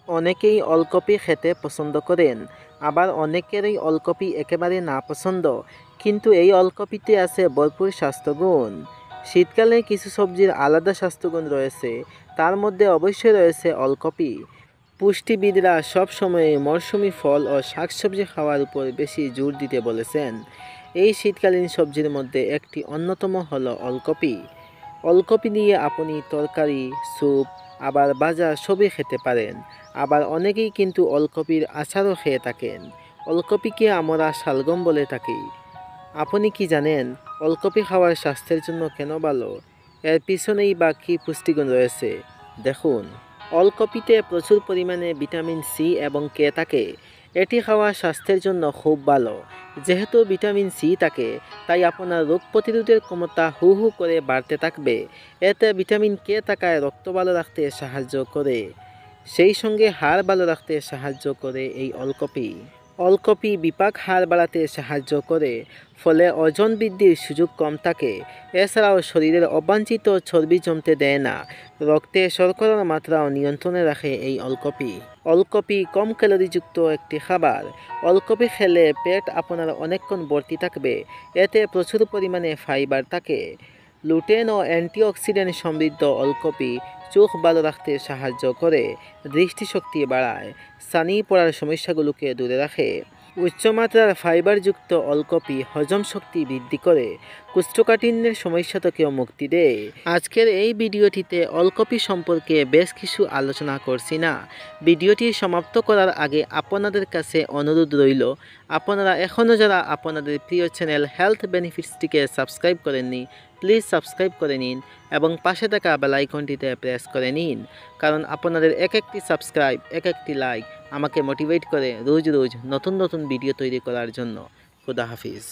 অনেকেই ওলকপি খেতে পছন্দ করেন, আবার অনেকেরই ওলকপি একেবারে না পছন্দ। কিন্তু এই ওলকপিতে আছে ভরপুর স্বাস্থ্যগুণ। শীতকালে কিছু সবজির আলাদা স্বাস্থ্যগুণ রয়েছে, তার মধ্যে অবশ্যই রয়েছে ওলকপি। পুষ্টিবিদরা সব সময় মরশুমি ফল ও শাকসবজি খাওয়ার উপর বেশি জোর দিতে বলেছেন। এই শীতকালীন সবজির মধ্যে একটি অন্যতম হলো ওলকপি। ওলকপি দিয়ে আপনি তরকারি, স্যুপ, আবার ভাজা সবই খেতে পারেন। আবার অনেকেই কিন্তু ওলকপির আচারও খেয়ে থাকেন। ওলকপিকে আমরা শালগম বলে থাকি। আপনি কি জানেন ওলকপি খাওয়ার স্বাস্থ্যের জন্য কেন ভালো? এর পিছনেই বা কী পুষ্টিগুণ রয়েছে? দেখুন, ওলকপিতে প্রচুর পরিমাণে ভিটামিন সি এবং কে থাকে। এটি খাওয়া স্বাস্থ্যের জন্য খুব ভালো। যেহেতু ভিটামিন সি থাকে, তাই আপনার রোগ প্রতিরোধের ক্ষমতা হু হু করে বাড়তে থাকবে। এতে ভিটামিন কে থাকায় রক্ত ভালো রাখতে সাহায্য করে। সেই সঙ্গে হাড় ভালো রাখতে সাহায্য করে এই ওলকপি। ওলকপি বিপাক হাড় বাড়াতে সাহায্য করে, ফলে ওজন বৃদ্ধির সুযোগ কম থাকে। এছাড়াও শরীরের অবাঞ্ছিত চর্বি জমতে দেয় না। রক্তে শর্করার মাত্রাও নিয়ন্ত্রণে রাখে এই ওলকপি। ওলকপি কম ক্যালোরিযুক্ত একটি খাবার। ওলকপি খেলে পেট আপনার অনেকক্ষণ ভর্তি থাকবে। এতে প্রচুর পরিমাণে ফাইবার থাকে। লুটেন ও অ্যান্টিঅক্সিডেন্ট সমৃদ্ধ ওলকপি চোখ ভালো রাখতে সাহায্য করে, দৃষ্টিশক্তি বাড়ায়, ছানি পড়ার সমস্যাগুলোকে দূরে রাখে। উচ্চমাত্রার ফাইবারযুক্ত ওলকপি হজম শক্তি বৃদ্ধি করে, কোষ্ঠকাঠিন্যের সমস্যা থেকেও মুক্তি দেয়। আজকের এই ভিডিওটিতে ওলকপি সম্পর্কে বেশ কিছু আলোচনা করছি না। ভিডিওটি সমাপ্ত করার আগে আপনাদের কাছে অনুরোধ রইল, আপনারা এখনও যারা আপনাদের প্রিয় চ্যানেল হেলথ বেনিফিটসটিকে সাবস্ক্রাইব করেননি, প্লিজ সাবস্ক্রাইব করে নিন এবং পাশে থাকা বেল আইকনটিতে প্রেস করে নিন। কারণ আপনাদের এক একটি সাবস্ক্রাইব, এক একটি লাইক আমাকে মোটিভেট করে রোজ রোজ নতুন নতুন ভিডিও তৈরি করার জন্য। খুদা হাফিজ।